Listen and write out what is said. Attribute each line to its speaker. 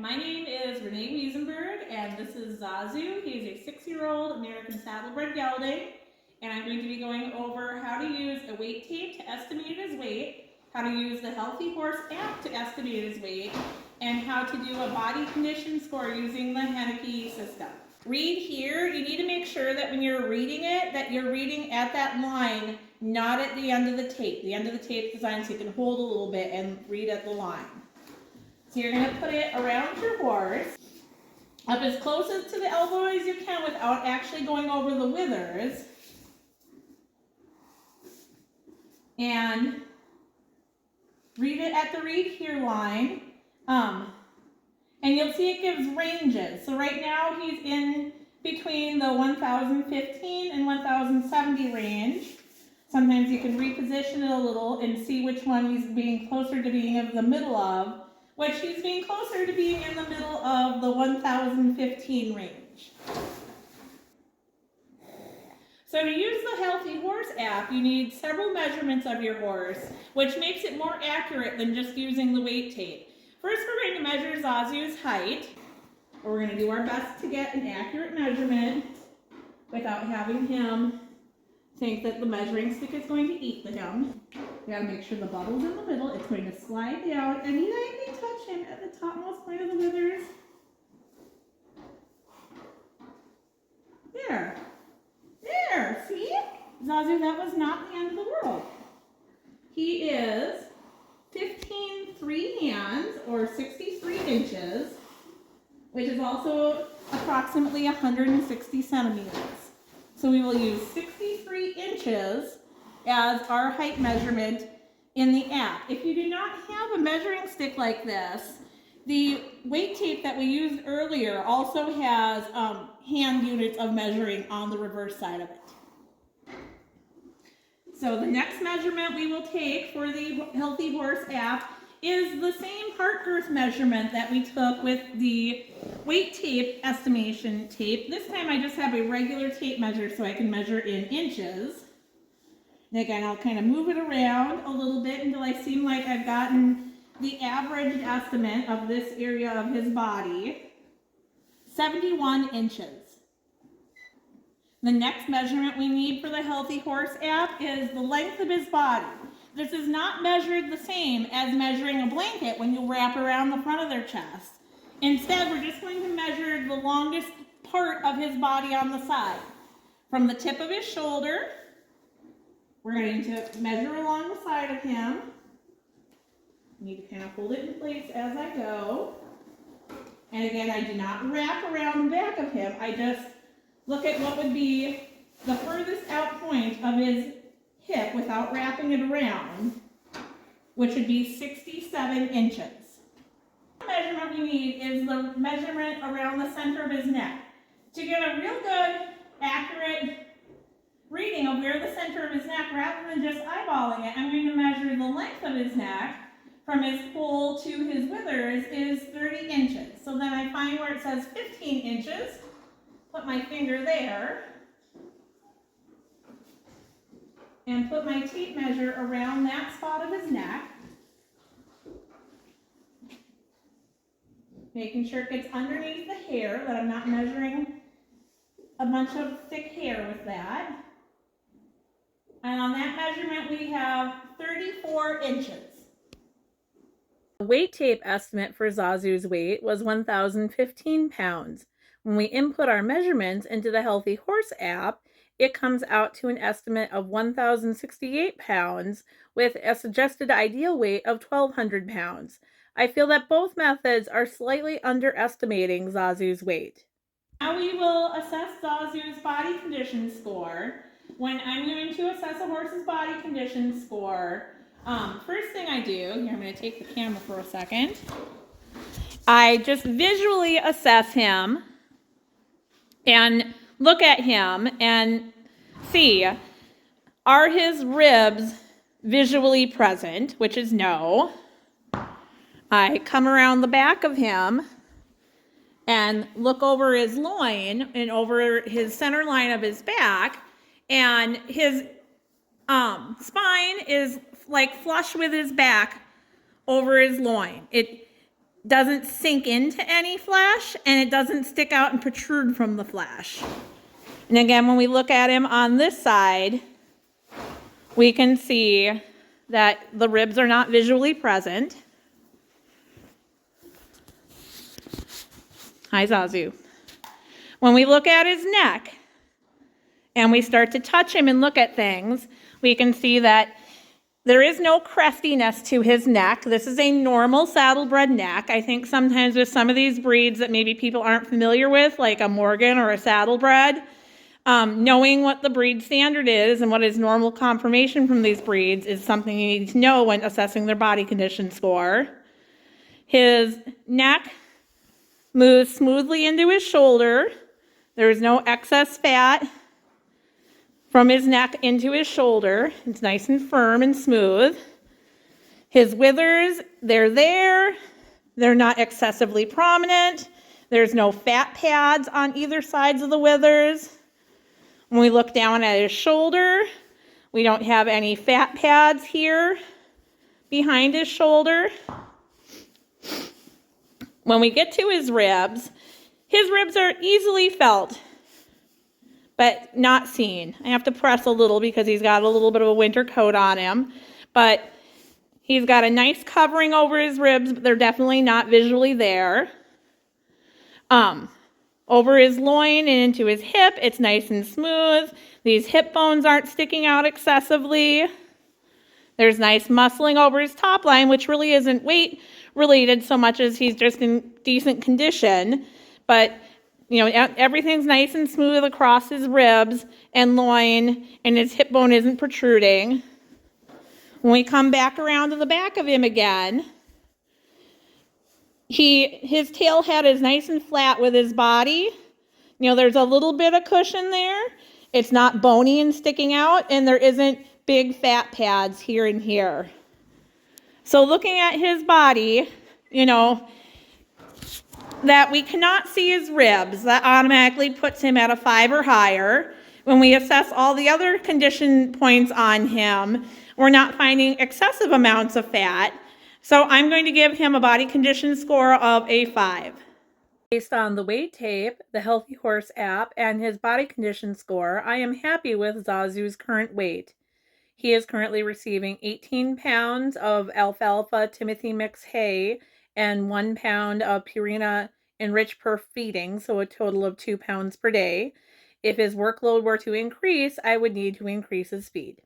Speaker 1: my name is Renee Wiesenberg, and this is Zazu. He is a 6-year-old American saddlebred gelding, and I'm going to be going over how to use a weight tape to estimate his weight, how to use the Healthy Horse app to estimate his weight, and how to do a body condition score using the Henneke system. Read here. You need to make sure that when you're reading it, that you're reading at that line, not at the end of the tape. The end of the tape is designed so you can hold a little bit and read at the line. So you're going to put it around your horse, up as close as to the elbow as you can without actually going over the withers. And read it at the read here line. And you'll see it gives ranges. So right now he's in between the 1015 and 1070 range. Sometimes you can reposition it a little and see which one he's being closer to being in the middle of, which he's being closer to being in the middle of the 1015 range. So to use the Healthy Horse app, you need several measurements of your horse, which makes it more accurate than just using the weight tape. First, we're going to measure Zazu's height. We're going to do our best to get an accurate measurement without having him think that the measuring stick is going to eat him. We got to make sure the bubble's in the middle. It's going to slide down and lightly touch him at the topmost point of the withers. There. There, see? Zazu, that was not the end of the world. He is 15 3 hands, or 63 inches, which is also approximately 160 centimeters. So we will use 63 inches as our height measurement in the app. If you do not have a measuring stick like this, the weight tape that we used earlier also has hand units of measuring on the reverse side of it. So the next measurement we will take for the Healthy Horse app is the same heart girth measurement that we took with the weight tape estimation tape. This time I just have a regular tape measure so I can measure in inches. And again, I'll kind of move it around a little bit until I seem like I've gotten the average estimate of this area of his body. 71 inches. The next measurement we need for the Healthy Horse app is the length of his body. This is not measured the same as measuring a blanket when you wrap around the front of their chest. Instead, we're just going to measure the longest part of his body on the side. From the tip of his shoulder, we're going to measure along the side of him. I need to kind of hold it in place as I go. And again, I do not wrap around the back of him. I just look at what would be the furthest out point of his hip without wrapping it around, which would be 67 inches. The measurement we need is the measurement around the center of his neck. To get a real good, accurate reading of where the center of his neck, rather than just eyeballing it, I'm going to measure the length of his neck from his poll to his withers is 30 inches. So then I find where it says 15 inches, put my finger there, and put my tape measure around that spot of his neck, making sure it gets underneath the hair, that I'm not measuring a bunch of thick hair with that. And on that measurement we have 34 inches. The weight tape estimate for Zazu's weight was 1,015 pounds. When we input our measurements into the Healthy Horse app, it comes out to an estimate of 1,068 pounds with a suggested ideal weight of 1,200 pounds. I feel that both methods are slightly underestimating Zazu's weight. Now we will assess Zazu's body condition score. When I'm going to assess a horse's body condition score, first thing I do, here I'm going to take the camera for a second, I just visually assess him and look at him and see, are his ribs visually present, which is no. I come around the back of him and look over his loin and over his center line of his back, and his spine is like flush with his back over his loin. doesn't sink into any flesh, and it doesn't stick out and protrude from the flesh. And again, when we look at him on this side, we can see that the ribs are not visually present. Hi, Zazu. When we look at his neck and we start to touch him and look at things, we can see that there is no crestiness to his neck. This is a normal saddlebred neck. I think sometimes with some of these breeds that maybe people aren't familiar with, like a Morgan or a saddlebred, knowing what the breed standard is and what is normal conformation from these breeds is something you need to know when assessing their body condition score. His neck moves smoothly into his shoulder. There is no excess fat from his neck into his shoulder. It's nice and firm and smooth. His withers, they're there. They're not excessively prominent. There's no fat pads on either sides of the withers. When we look down at his shoulder, we don't have any fat pads here behind his shoulder. When we get to his ribs are easily felt, but not seen. I have to press a little because he's got a little bit of a winter coat on him, but he's got a nice covering over his ribs, but they're definitely not visually there. Over his loin and into his hip, it's nice and smooth. These hip bones aren't sticking out excessively. There's nice muscling over his top line, which really isn't weight related so much as he's just in decent condition. But, you know, everything's nice and smooth across his ribs and loin, and his hip bone isn't protruding. When we come back around to the back of him again, his tail head is nice and flat with his body. You know, there's a little bit of cushion there. It's not bony and sticking out, and there isn't big fat pads here and here. So looking at his body, you know, that we cannot see his ribs, that automatically puts him at a 5 or higher. When we assess all the other condition points on him, we're not finding excessive amounts of fat. So I'm going to give him a body condition score of a 5. Based on the weight tape, the Healthy Horse app, and his body condition score, I am happy with Zazu's current weight. He is currently receiving 18 pounds of alfalfa Timothy mix hay and 1 pound of Purina enriched perf feeding, so a total of 2 pounds per day. If his workload were to increase, I would need to increase his speed.